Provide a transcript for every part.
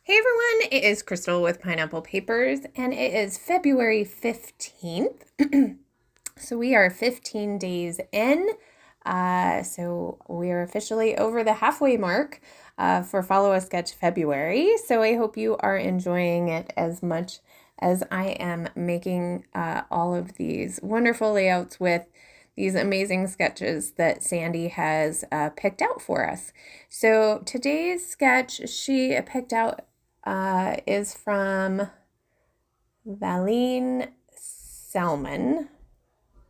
Hey everyone, it is Crystal with Pineapple Papers, and it is February 15th. So we are 15 days in. So we are officially over the halfway mark for Follow a Sketch February. So I hope you are enjoying it as much as I am making all of these wonderful layouts with these amazing sketches that Sandy has picked out for us. So today's sketch she picked out is from Valine Salmon,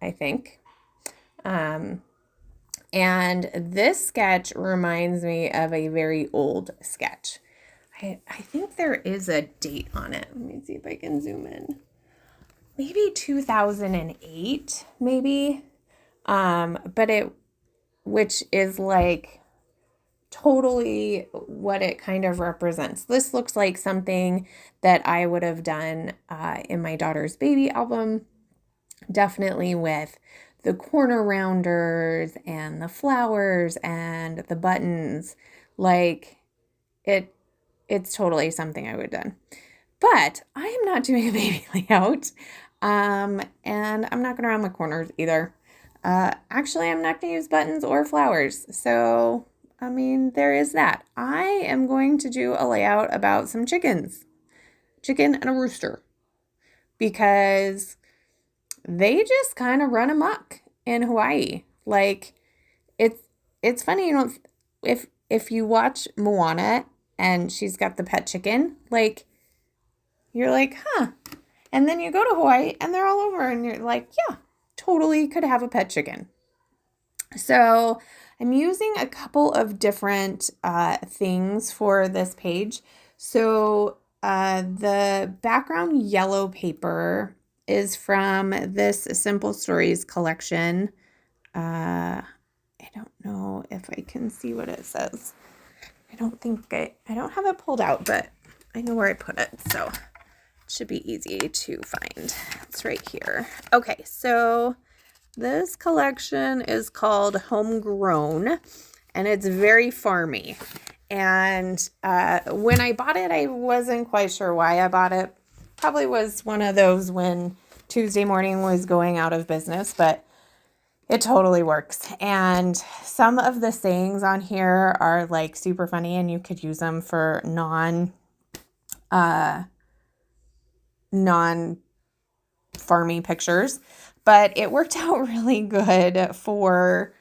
I think. Um, and this sketch reminds me of a very old sketch. I think there is a date on it. Let me see if I can zoom in. Maybe 2008, maybe. Which is like totally what it kind of represents. This looks like something that I would have done in my daughter's baby album, definitely with the corner rounders and the flowers and the buttons. Like it's totally something I would have done. But I am not doing a baby layout. And I'm not going to round my corners either. Actually, I'm not going to use buttons or flowers. So, I mean, there is that. I am going to do a layout about some chicken and a rooster, because they just kind of run amok in Hawaii. Like, it's it's funny, if you watch Moana and she's got the pet chicken, like you're like, huh. And then you go to Hawaii and they're all over and you're like, yeah, totally could have a pet chicken. So I'm using a couple of different things for this page. So the background yellow paper is from this Simple Stories collection. I don't know if I can see what it says. I don't have it pulled out, but I know where I put it. So it should be easy to find. It's right here. Okay, so this collection is called Homegrown, and it's very farmy. And when I bought it, I wasn't quite sure why I bought it. Probably was one of those when Tuesday Morning was going out of business, but it totally works. And some of the sayings on here are like super funny, and you could use them for non farmy pictures. But it worked out really good for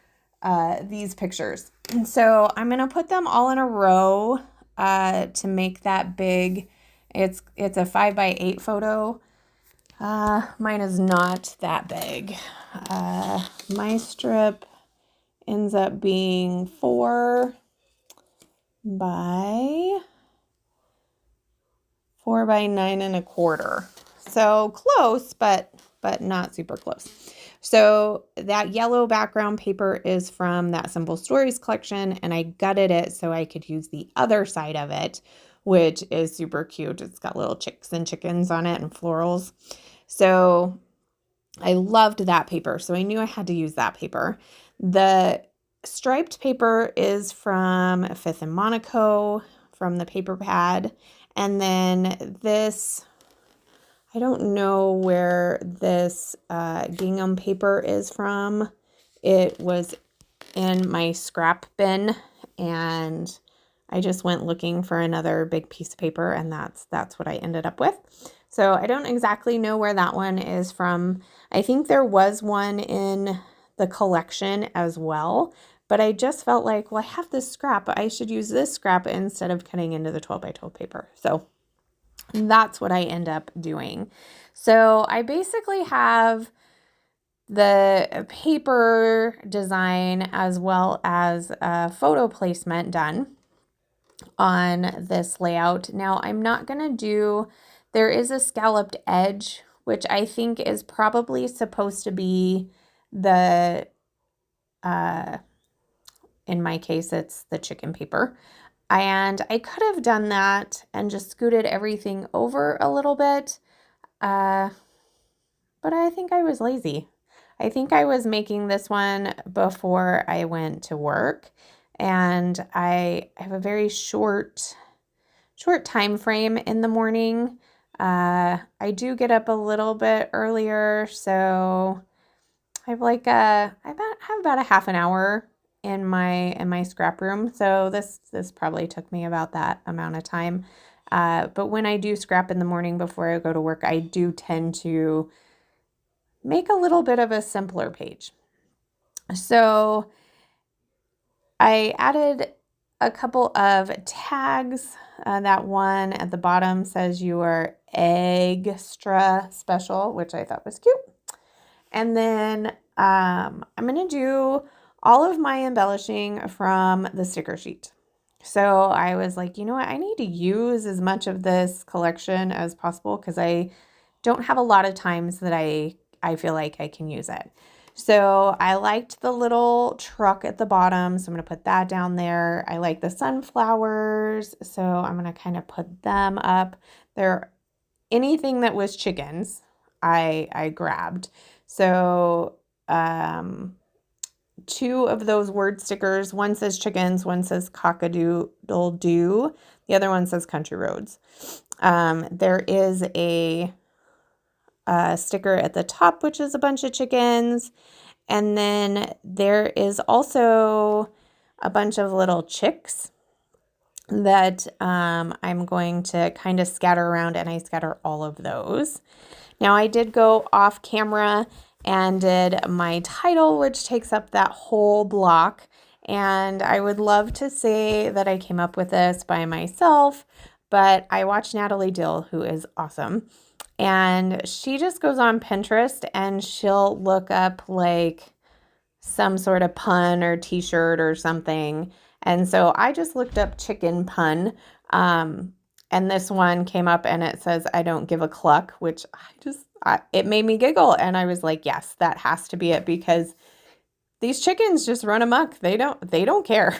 these pictures. And so I'm going to put them all in a row to make that big. It's a 5x8 photo. Mine is not that big. My strip ends up being 4 by 9 1/4. So close, but not super close. So that yellow background paper is from that Simple Stories collection, and I gutted it so I could use the other side of it, which is super cute. It's got little chicks and chickens on it and florals. So I loved that paper, so I knew I had to use that paper. The striped paper is from Fifth and Monaco, from the paper pad. And then this, I don't know where this gingham paper is from. It was in my scrap bin, and I just went looking for another big piece of paper, and that's what I ended up with. So I don't exactly know where that one is from. I think there was one in the collection as well, but I just felt like, well, I have this scrap. I should use this scrap instead of cutting into the 12x12 paper. So that's what I end up doing. So I basically have the paper design as well as photo placement done on this layout. Now I'm not going to do, there is a scalloped edge, which I think is probably supposed to be the, in my case, it's the chicken paper. And I could have done that and just scooted everything over a little bit. But I think I was lazy. I think I was making this one before I went to work. And I have a very short short time frame in the morning. I do get up a little bit earlier, so I have have about a half an hour in my scrap room. So this probably took me about that amount of time. But when I do scrap in the morning before I go to work, I do tend to make a little bit of a simpler page. So I added a couple of tags. That one at the bottom says you are extra special, which I thought was cute. And then I'm going to do all of my embellishing from the sticker sheet. So I was like, you know what? I need to use as much of this collection as possible because I don't have a lot of times that I feel like I can use it. So I liked the little truck at the bottom, so I'm going to put that down there. I like the sunflowers, so I'm going to kind of put them up there. Anything that was chickens, I grabbed. So 2 of those word stickers, one says chickens, one says cock-a-doodle-doo, the other one says country roads. There is a sticker at the top, which is a bunch of chickens. And then there is also a bunch of little chicks that I'm going to kind of scatter around, and I scatter all of those. Now I did go off camera and did my title, which takes up that whole block. And I would love to say that I came up with this by myself, but I watched Natalie Dill, who is awesome. And she just goes on Pinterest and she'll look up like some sort of pun or t-shirt or something. And so I just looked up chicken pun. And this one came up and it says, I don't give a cluck, which it made me giggle. And I was like, yes, that has to be it because these chickens just run amok. They don't care.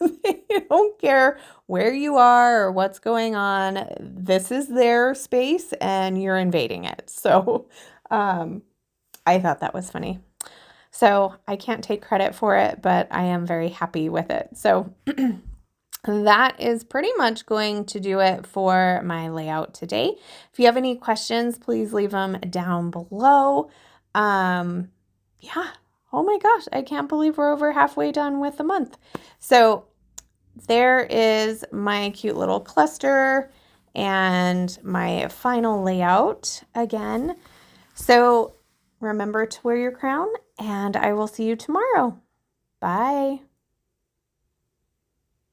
They don't care where you are or what's going on. This is their space and you're invading it. So I thought that was funny. So I can't take credit for it, but I am very happy with it. So that is pretty much going to do it for my layout today. If you have any questions, please leave them down below. Yeah. Oh my gosh, I can't believe we're over halfway done with the month. So there is my cute little cluster and my final layout again. So remember to wear your crown, and I will see you tomorrow. Bye.